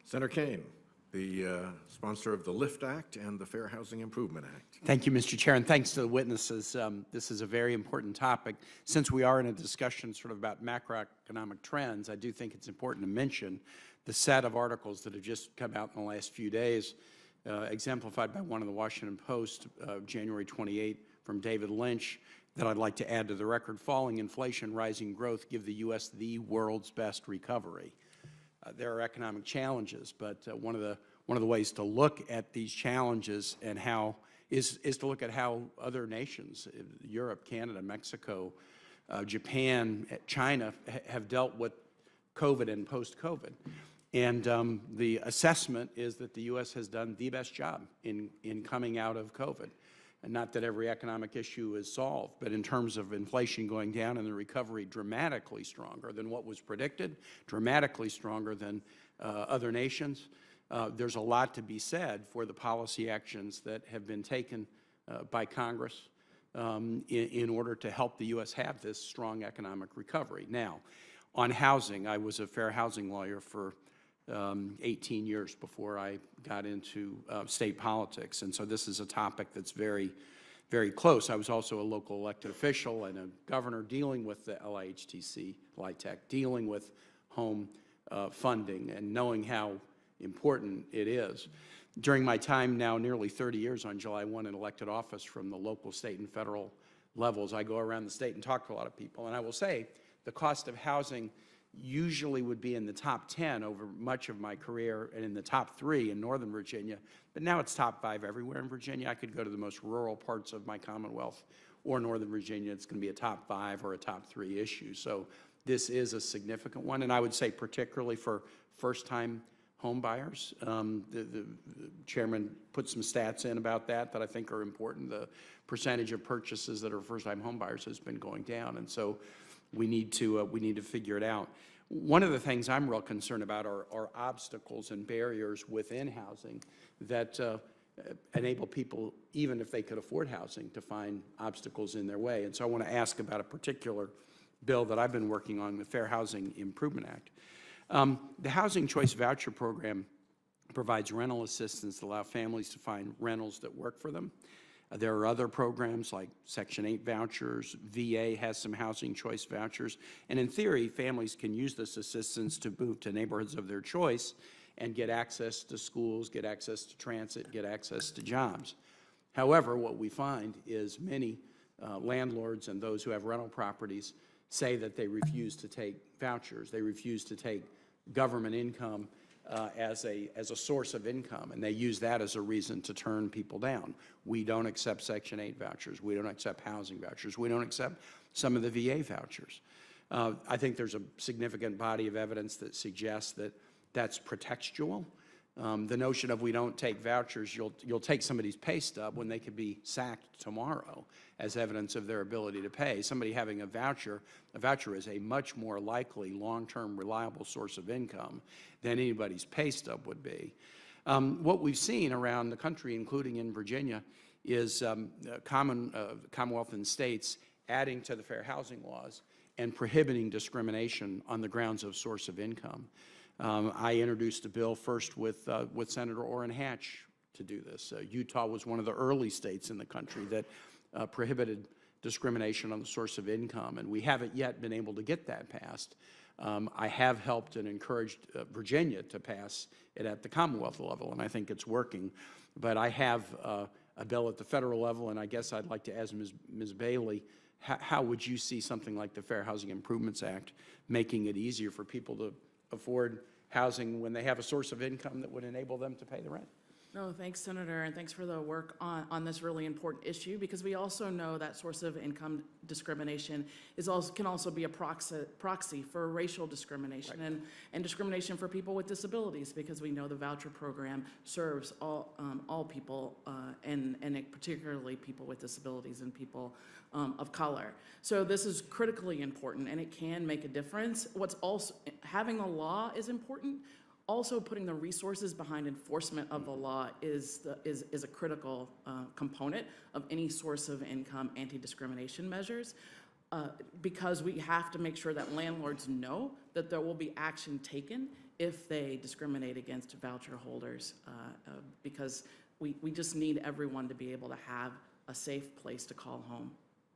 Senator Kaine, the sponsor of the LIFT Act and the Fair Housing Improvement Act. Thank you, Mr. Chair, and thanks to the witnesses. This is a very important topic. Since we are in a discussion sort of about macroeconomic trends, I do think it's important to mention the set of articles that have just come out in the last few days, exemplified by one in the Washington Post, January 28, from David Lynch, that I'd like to add to the record. Falling inflation, rising growth give the U.S. the world's best recovery. There are economic challenges, but one of the ways to look at these challenges and how is to look at how other nations, Europe, Canada, Mexico, Japan, China, have dealt with COVID and post-COVID. And the assessment is that the U.S. has done the best job in coming out of COVID. And not that every economic issue is solved, but in terms of inflation going down and the recovery dramatically stronger than what was predicted, dramatically stronger than other nations, there's a lot to be said for the policy actions that have been taken by Congress in order to help the U.S. have this strong economic recovery. Now, on housing, I was a fair housing lawyer for 18 years before I got into state politics, and so this is a topic that's very, very close. I was also a local elected official and a governor dealing with the LIHTC, dealing with home funding and knowing how important it is. During my time now, nearly 30 years on July 1 in elected office from the local, state, and federal levels, I go around the state and talk to a lot of people, and I will say the cost of housing usually would be in the top 10 over much of my career and in the top 3 in Northern Virginia, but now it's top 5 everywhere in Virginia. I could go to the most rural parts of my Commonwealth or Northern Virginia, it's going to be a top 5 or a top 3 issue. So this is a significant one, and I would say particularly for first-time home buyers. The chairman put some stats in about that I think are important. The percentage of purchases that are first-time home buyers has been going down, and so we need to figure it out. One of the things I'm real concerned about are obstacles and barriers within housing that enable people, even if they could afford housing, to find obstacles in their way. And so I want to ask about a particular bill that I've been working on, the Fair Housing Improvement Act. The Housing Choice Voucher Program provides rental assistance to allow families to find rentals that work for them. There are other programs like Section 8 vouchers. VA has some housing choice vouchers. And in theory, families can use this assistance to move to neighborhoods of their choice and get access to schools, get access to transit, get access to jobs. However, what we find is many landlords and those who have rental properties say that they refuse to take vouchers. They refuse to take government income as a source of income, and they use that as a reason to turn people down. We don't accept Section 8 vouchers. We don't accept housing vouchers. We don't accept some of the VA vouchers. I think there's a significant body of evidence that suggests that that's pretextual. The notion of we don't take vouchers, you'll take somebody's pay stub when they could be sacked tomorrow as evidence of their ability to pay. Somebody having a voucher is a much more likely long-term reliable source of income than anybody's pay stub would be. What we've seen around the country, including in Virginia, is Commonwealth and states adding to the fair housing laws and prohibiting discrimination on the grounds of source of income. I introduced a bill first with Senator Orrin Hatch to do this. Utah was one of the early states in the country that prohibited discrimination on the source of income, and we haven't yet been able to get that passed. I have helped and encouraged Virginia to pass it at the Commonwealth level, and I think it's working. But I have a bill at the federal level, and I guess I'd like to ask Ms. Bailey, how would you see something like the Fair Housing Improvements Act making it easier for people to afford housing when they have a source of income that would enable them to pay the rent? No, thanks, Senator, and thanks for the work on this really important issue, because we also know that source of income discrimination can also be a proxy for racial discrimination, right, and discrimination for people with disabilities, because we know the voucher program serves all people, and particularly people with disabilities and people of color. So this is critically important, and it can make a difference. What's also, having a law is important. Also, putting the resources behind enforcement of the law is a critical component of any source of income anti-discrimination measures, because we have to make sure that landlords know that there will be action taken if they discriminate against voucher holders, because we just need everyone to be able to have a safe place to call home.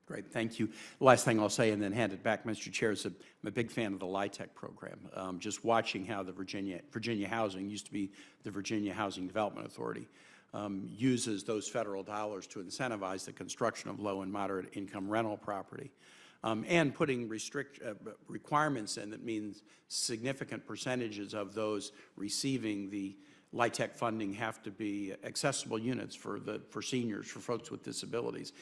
Great, thank you. Last thing I'll say and then hand it back, Mr. Chair, is I'm a big fan of the LIHTC program. Just watching how the Virginia Housing, used to be the Virginia Housing Development Authority, uses those federal dollars to incentivize the construction of low and moderate income rental property. And putting requirements in that means significant percentages of those receiving the LIHTC funding have to be accessible units for seniors, for folks with disabilities.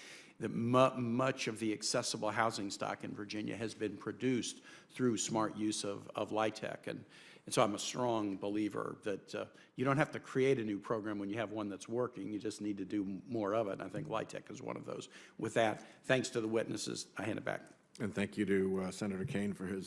Much of the accessible housing stock in Virginia has been produced through smart use of LIHTC. And so I'm a strong believer that you don't have to create a new program when you have one that's working. You just need to do more of it. And I think LIHTC is one of those. With that, thanks to the witnesses, I hand it back. And thank you to Senator Kaine for his